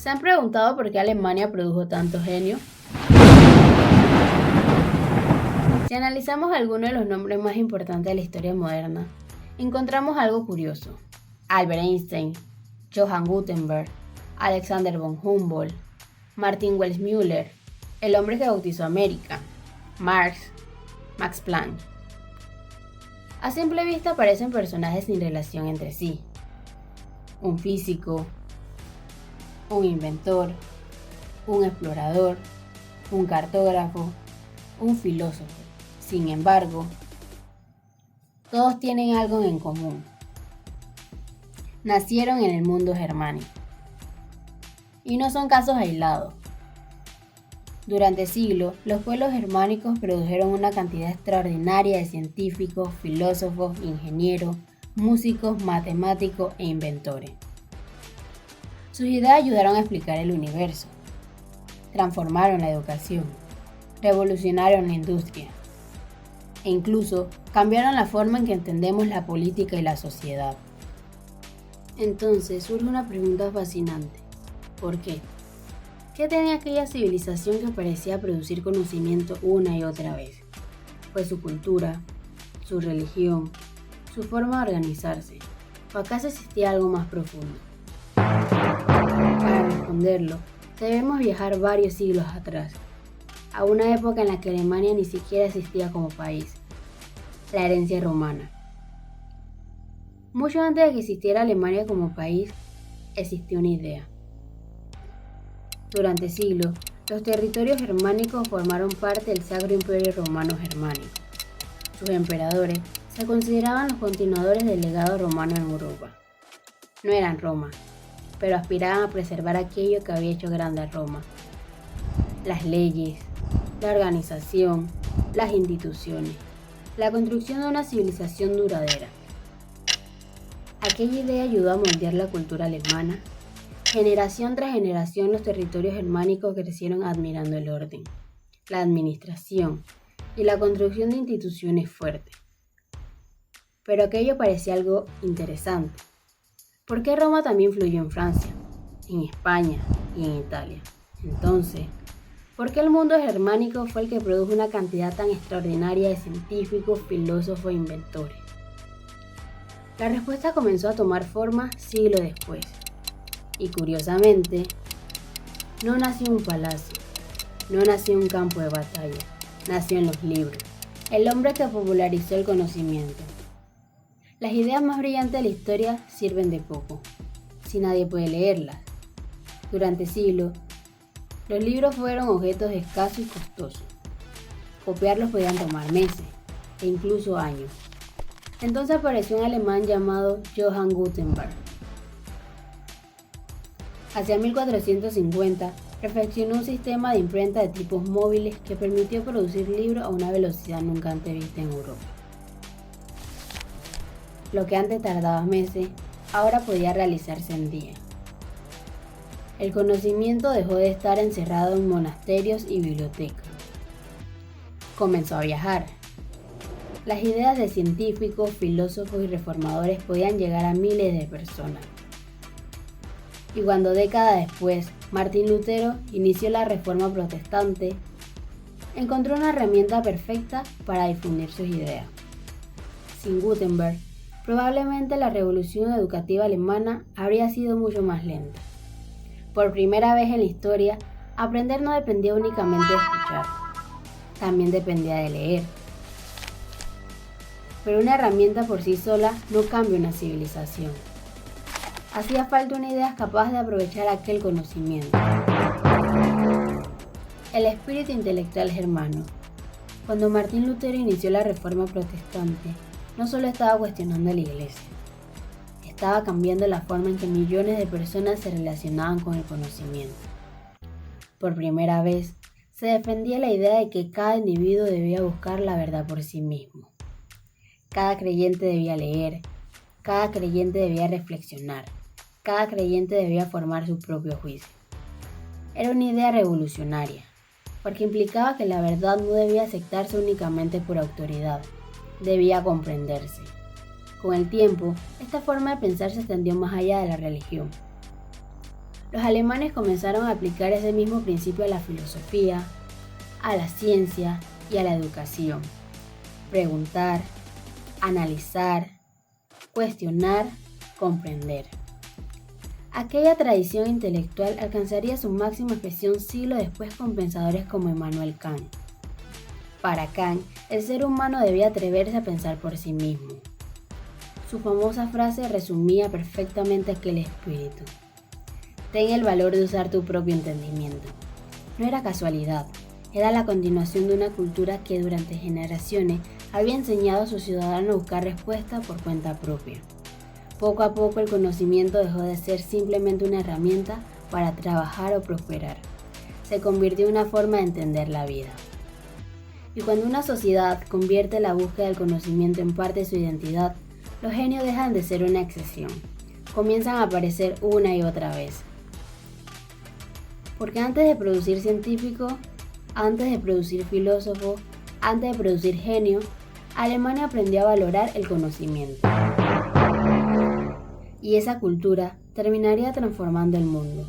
¿Se han preguntado por qué Alemania produjo tanto genio? Si analizamos algunos de los nombres más importantes de la historia moderna, encontramos algo curioso. Albert Einstein, Johann Gutenberg, Alexander von Humboldt, Martin Wells Müller, el hombre que bautizó América, Marx, Max Planck. A simple vista parecen personajes sin relación entre sí. Un físico, un inventor, un explorador, un cartógrafo, un filósofo. Sin embargo, todos tienen algo en común. Nacieron en el mundo germánico. Y no son casos aislados. Durante siglos, los pueblos germánicos produjeron una cantidad extraordinaria de científicos, filósofos, ingenieros, músicos, matemáticos e inventores. Sus ideas ayudaron a explicar el universo, transformaron la educación, revolucionaron la industria e incluso cambiaron la forma en que entendemos la política y la sociedad. Entonces surge una pregunta fascinante. ¿Por qué? ¿Qué tenía aquella civilización que parecía producir conocimiento una y otra vez? ¿Fue su cultura, su religión, su forma de organizarse? ¿O acaso existía algo más profundo? Para responderlo, debemos viajar varios siglos atrás, a una época en la que Alemania ni siquiera existía como país, la herencia romana. Mucho antes de que existiera Alemania como país, existió una idea. Durante siglos, los territorios germánicos formaron parte del Sacro Imperio Romano Germánico. Sus emperadores se consideraban los continuadores del legado romano en Europa. No eran Roma, pero aspiraban a preservar aquello que había hecho grande a Roma: las leyes, la organización, las instituciones, la construcción de una civilización duradera. Aquella idea ayudó a moldear la cultura alemana. Generación tras generación, los territorios germánicos crecieron admirando el orden, la administración y la construcción de instituciones fuertes. Pero aquello parecía algo interesante. ¿Por qué Roma también fluyó en Francia, en España y en Italia? Entonces, ¿por qué el mundo germánico fue el que produjo una cantidad tan extraordinaria de científicos, filósofos e inventores? La respuesta comenzó a tomar forma siglos después. Y curiosamente, no nació en un palacio, no nació en un campo de batalla, nació en los libros, el hombre que popularizó el conocimiento. Las ideas más brillantes de la historia sirven de poco, si nadie puede leerlas. Durante siglos, los libros fueron objetos escasos y costosos. Copiarlos podían tomar meses e incluso años. Entonces apareció un alemán llamado Johann Gutenberg. Hacia 1450, perfeccionó un sistema de imprenta de tipos móviles que permitió producir libros a una velocidad nunca antes vista en Europa. Lo que antes tardaba meses, ahora podía realizarse en días. El conocimiento dejó de estar encerrado en monasterios y bibliotecas. Comenzó a viajar. Las ideas de científicos, filósofos y reformadores podían llegar a miles de personas. Y cuando décadas después Martín Lutero inició la Reforma Protestante, encontró una herramienta perfecta para difundir sus ideas. Sin Gutenberg, probablemente la revolución educativa alemana habría sido mucho más lenta. Por primera vez en la historia, aprender no dependía únicamente de escuchar, también dependía de leer. Pero una herramienta por sí sola no cambia una civilización. Hacía falta una idea capaz de aprovechar aquel conocimiento. El espíritu intelectual germano. Cuando Martín Lutero inició la Reforma Protestante, no solo estaba cuestionando la Iglesia, estaba cambiando la forma en que millones de personas se relacionaban con el conocimiento. Por primera vez, se defendía la idea de que cada individuo debía buscar la verdad por sí mismo. Cada creyente debía leer, cada creyente debía reflexionar. Cada creyente debía formar su propio juicio. Era una idea revolucionaria, porque implicaba que la verdad no debía aceptarse únicamente por autoridad, debía comprenderse. Con el tiempo, esta forma de pensar se extendió más allá de la religión. Los alemanes comenzaron a aplicar ese mismo principio a la filosofía, a la ciencia y a la educación. Preguntar, analizar, cuestionar, comprender. Aquella tradición intelectual alcanzaría su máxima expresión siglos después con pensadores como Immanuel Kant. Para Kant, el ser humano debía atreverse a pensar por sí mismo. Su famosa frase resumía perfectamente aquel espíritu. Ten el valor de usar tu propio entendimiento. No era casualidad, era la continuación de una cultura que durante generaciones había enseñado a sus ciudadanos a buscar respuestas por cuenta propia. Poco a poco el conocimiento dejó de ser simplemente una herramienta para trabajar o prosperar. Se convirtió en una forma de entender la vida. Y cuando una sociedad convierte la búsqueda del conocimiento en parte de su identidad, los genios dejan de ser una excepción. Comienzan a aparecer una y otra vez. Porque antes de producir científicos, antes de producir filósofos, antes de producir genios, Alemania aprendió a valorar el conocimiento. Y esa cultura terminaría transformando el mundo.